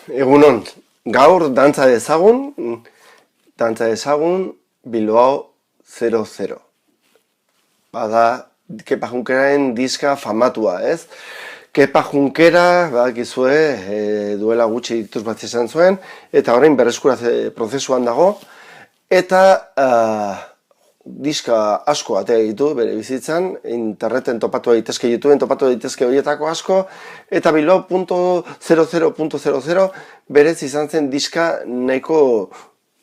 Egunon, gaur dantza dezagun Bilbao 00. Bada, Kepa Junkeraren diska famatua, ez? Kepa Junkera, badakizue, duela gutxi dituz bat izan zuen, eta orain berreskuratze prozesuan dago, eta diska asko atea ditu bere bizitzan, interneten topatu daitezke, YouTubeen topatu daitezke horietako asko, eta Bilbao.00.00 berez izan zen diska nahiko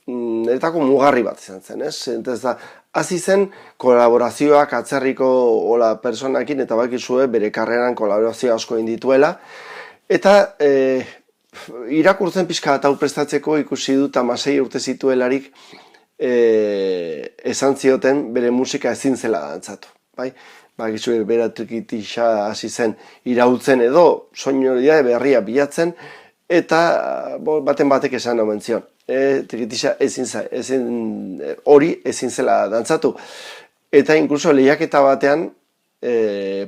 niretako mugarri bat izan zen, ez? Entez da, hasi zen kolaborazioak atzerriko personakin, eta bakizue bere karreran kolaborazio asko egin dituela, eta irakurtzen pixka bat hau prestatzeko ikusi dut 16 urte zituelarik esan zioten bere musika ezin zela dantzatu, bai? Bakizue bera trikitixa hasi zen irautzen edo soinoritate berria bilatzen, eta baten batek esan omen zion. Trikitixa hori ezin zela dantzatu. Eta inkluso lehiaketa batean,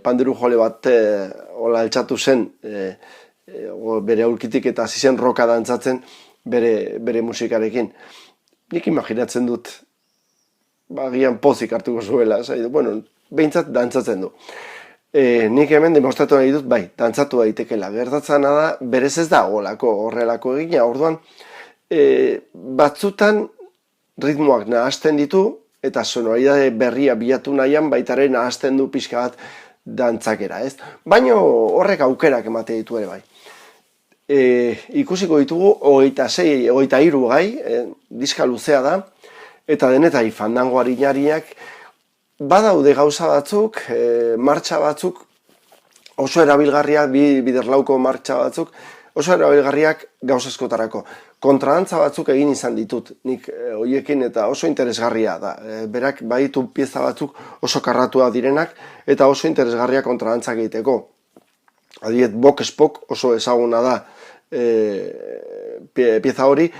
panderu jole bat hola altxatu zen, bere aulkitik eta hasi zen roka dantzatzen bere musikarekin. Nik imaginatzen dut, gian pozik hartuko zuela, bueno, behintzat dantzatzen du. Nik hemen demostratu nahi dut, bai, dantzatu daitekela. Gertatzena da, berez ez da horrelako egina, orduan, batzutan ritmoak nahasten ditu, eta sonoridade berria bilatu nahian baitaren nahasten du pixka bat dantzakera, ez? Baina horrek aukerak emate ditu ere bai. Ikusiko ditugu 23 gai, diska luzea da, eta denetai fandango harinariak badaude gauza batzuk, martxa batzuk oso erabilgarriak, biderlauko martxa batzuk oso erabilgarriak gauza askotarako. Kontradantza batzuk egin izan ditut nik hoiekin, eta oso interesgarria da. Berak baditu pieza batzuk oso karratua direnak eta oso interesgarria kontradantzak egiteko. Adibidez, Bok Spok oso ezaguna da pieza hori,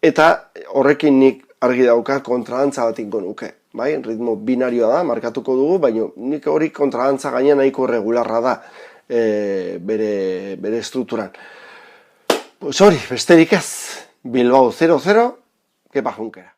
eta horrekin nik argi daukat kontradantza bat ingo nuke. Bai? Ritmo binarioa da, markatuko dugu, baina nik hori kontradantza gaina nahiko regularra da bere estrukturan. Pues hori, besterik ez, Bilbao 00, Kepa Junkera.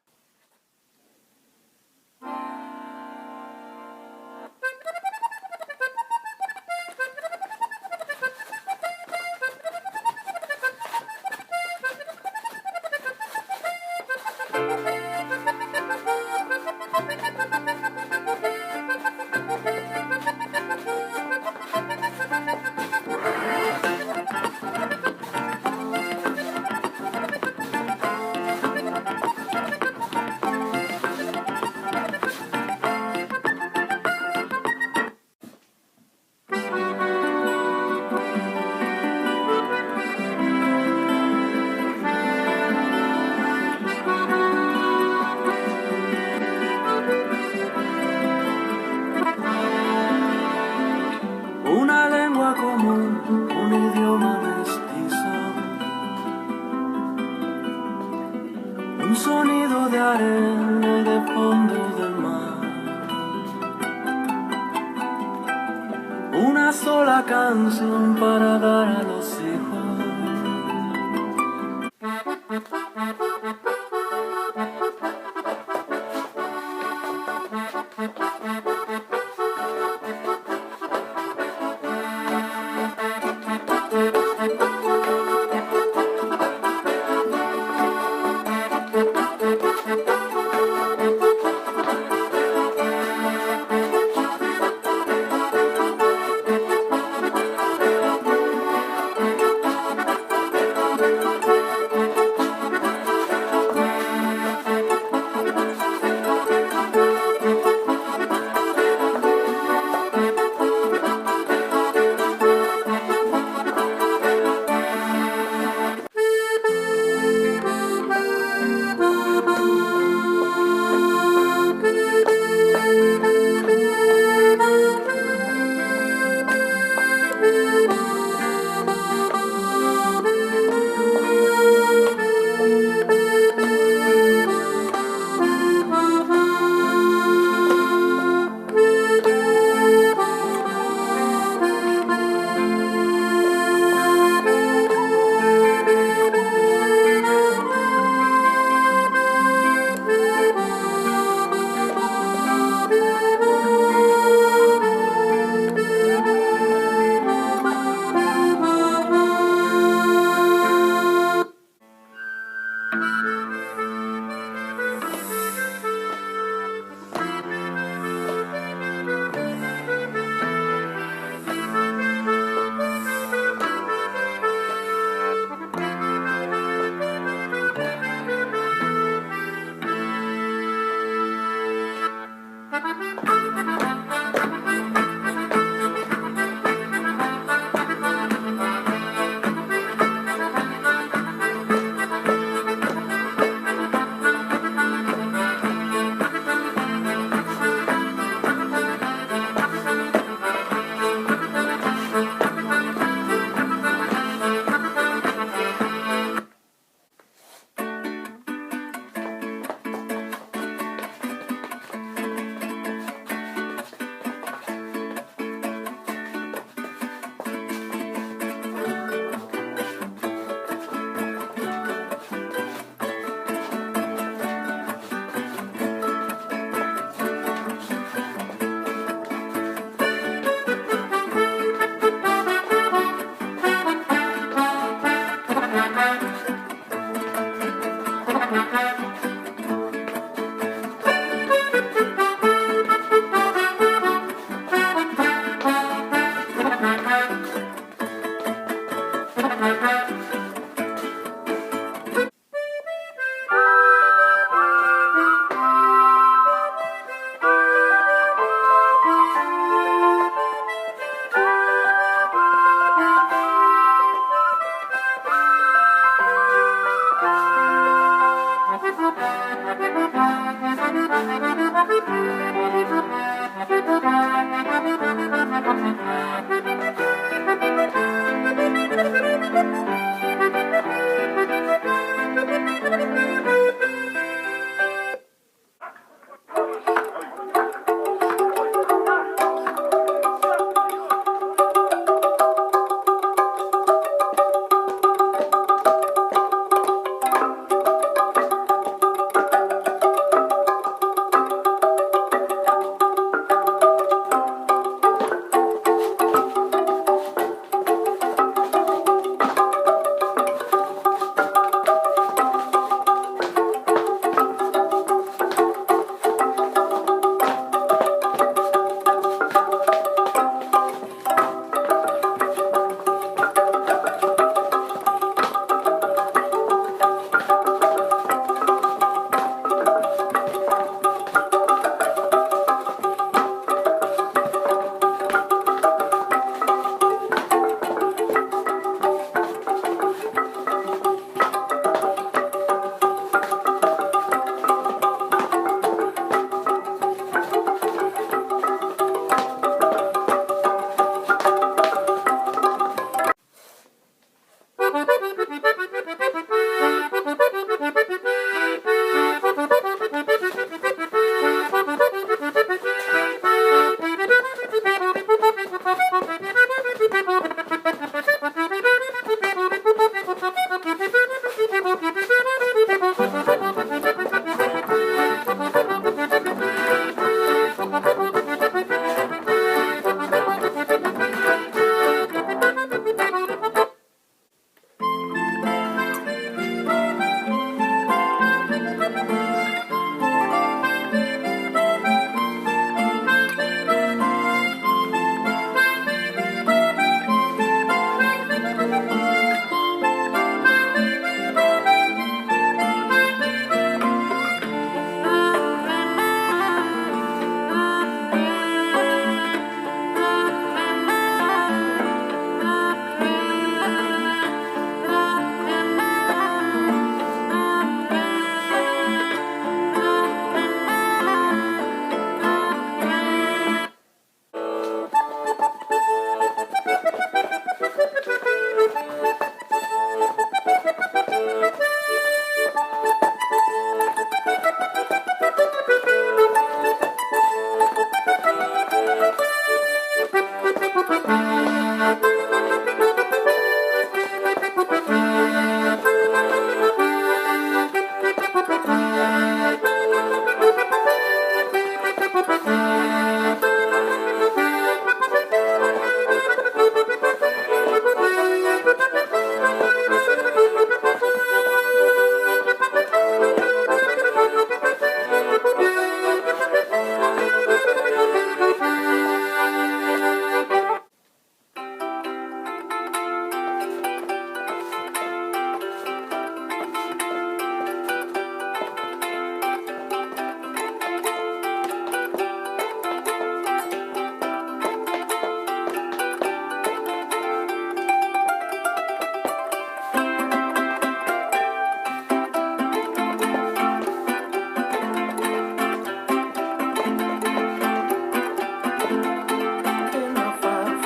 Una lengua común, un idioma mestizo, un sonido de arena y de fondo del mar, una sola canción para dar a los hijos.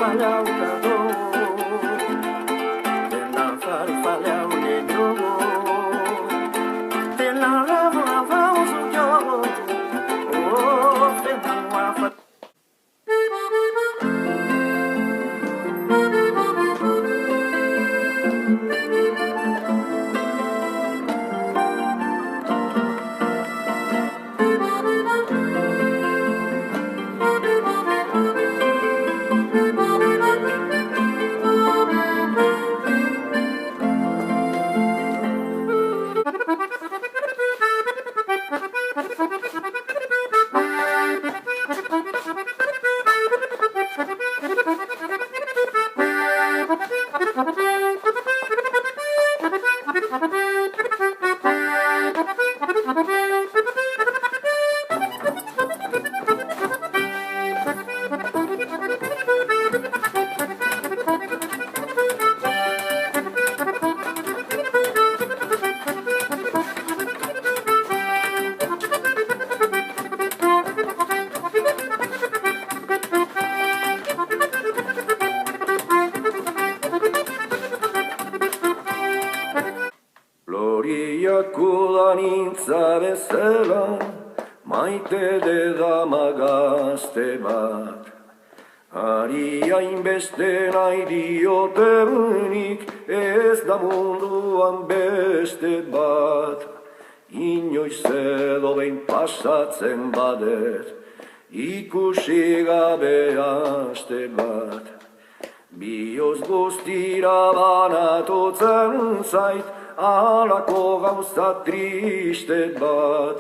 farfalla una de la farfalla un yo, de la lava un yo, oh, de la farfalla. Kudanintza bezala, maite dedama gazte bat. Ari hainbeste nahi diotenik, ez da munduan beste bat. Inoiz edo behin pasatzen badet, ikusi gabe aste bat. Bioz guztira banatotzen zait, halako gauza triste bat.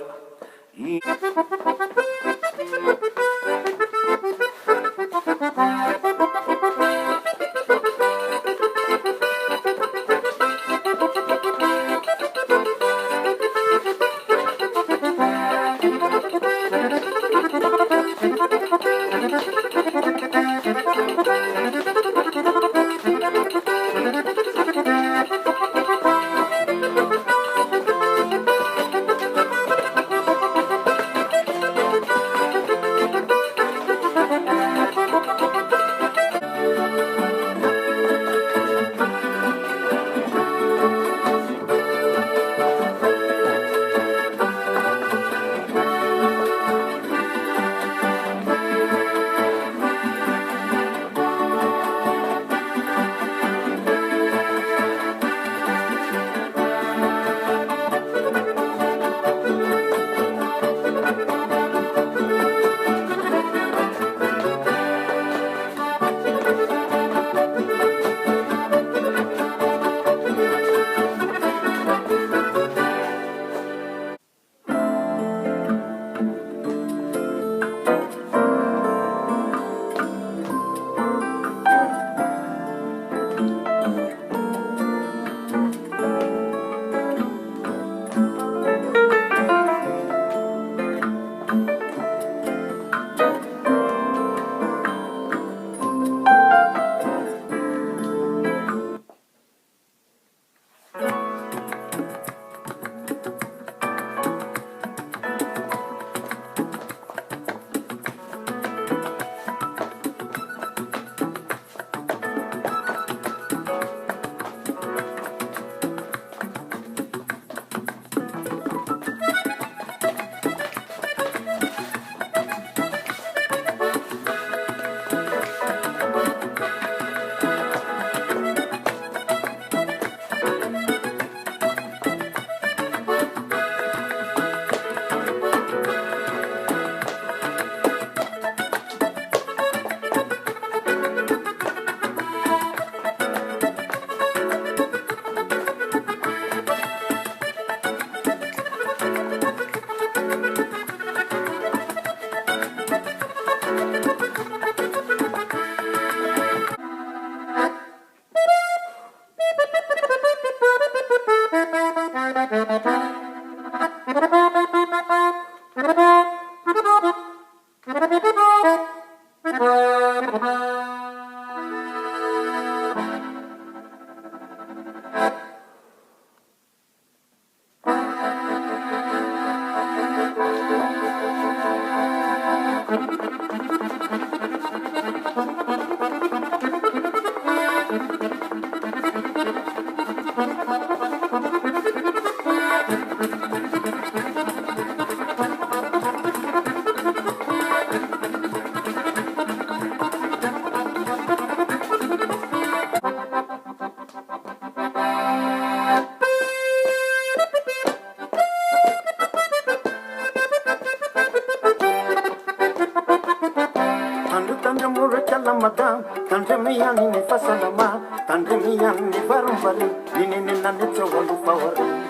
tandre mure chala madam, tandre miya ni ne fasalama, tandre miya ni varum bari, ni ne na ne chawalu pawari.